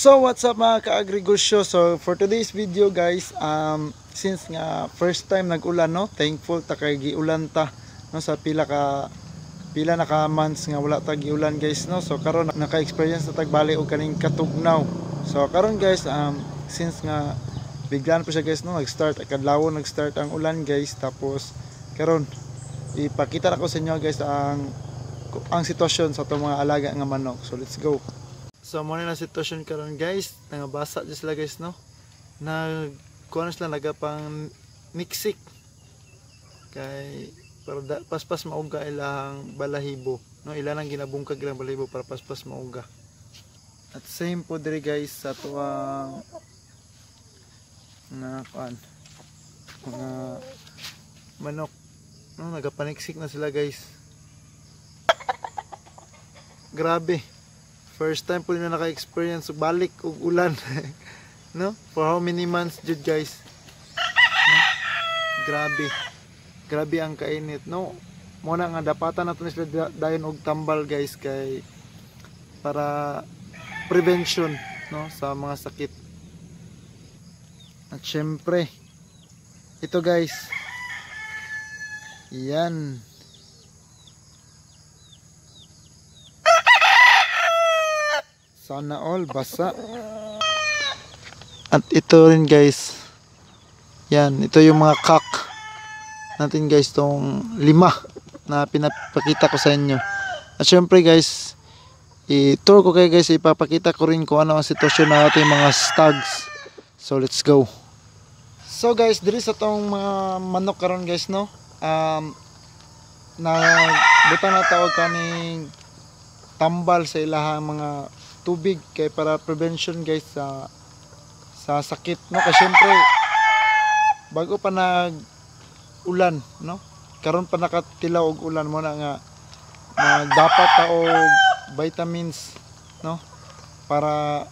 So what's up mga ka-agrigosyo? So for today's video guys, since nga first time nag-ulan, no, thankful ta kay giulan ta, no, sa pila na ka months nga wala ta giulan guys, no. So karon naka-experience na tagbali og kaning katugnaw. So karon guys, since nga biglaan po siya guys, no, nag-start ang ulan guys, tapos karon ipakita na ko sa inyo guys ang sitwasyon sa itong mga alaga nga manok. So let's go. So muna na sitwasyon karon guys, nangabasa dyan sila guys, no, kuha na sila nagapang miksik kay para paspas mauga ilang balahibo, no, ilang ginabungkag ilang balahibo para paspas mauga. At same po diri guys sa tuwang mga manok, no, nagapaniksik na sila guys. Grabe, first time po nila naka-experience balik og ulan. No, for how many months jud guys, no? Grabe ang kainit, no. Muna nga dapatan nato ni sila dayon og tambal guys, kay para prevention, no, sa mga sakit. At syempre ito guys, yan, sana all basa. At ito rin guys, yan, ito yung mga cock natin guys, tong 5 na pinapakita ko sa inyo. At syempre guys, i-tour ko kayo guys, ipapakita ko rin kung ano ang sitwasyon ng ating mga stags. So let's go. So guys, diri sa tong mga manok karon guys, no, butang na tawag kaning tambal sa ilahang mga tubig kay para prevention guys sa sakit, no. Kasi syempre bago pa nag ulan, no, karon pa nakatilaw og ulan mo na nga dapat ta og vitamins, no, para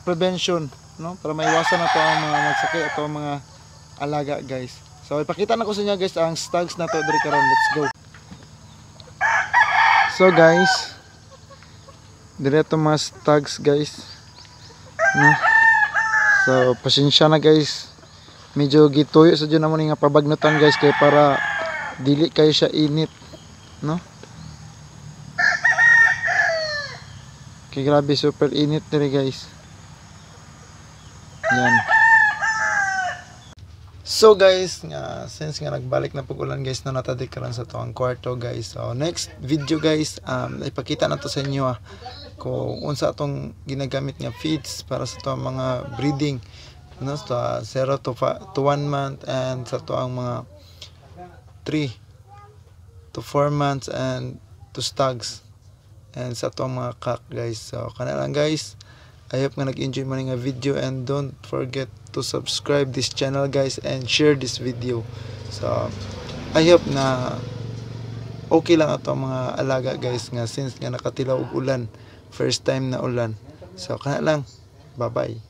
prevention, no, para maiwasan na to ang mga magsakit ato ang mga alaga guys. So ipakita na ko sa inyo guys ang stags na to diri karon. Let's go. So guys, direto mga stags guys, no? So pasensya na guys, medyo gituyo sa dyan naman nga pabagnutan guys, kay para dili kayo siya init, no? Kay grabe, super init diri guys. Yan. So guys, since nga nagbalik na pag-ulan guys, no, natadik karon sa tuwang kwarto guys. So next video guys, ipakita na to sa inyo kung unsa atong ginagamit nga feeds para sa tuwang mga breeding, no, sa 0 to 1 month, and sa tuwang mga 3 to 4 months and to stags, and sa tuwang mga cock guys. So kana lang guys, I hope nga nag-enjoy mo nga video, and don't forget to subscribe this channel guys and share this video. So I hope na okay lang ato mga alaga guys, nga since nga nakatilaw og ulan, first time na ulan. So kana lang, bye bye.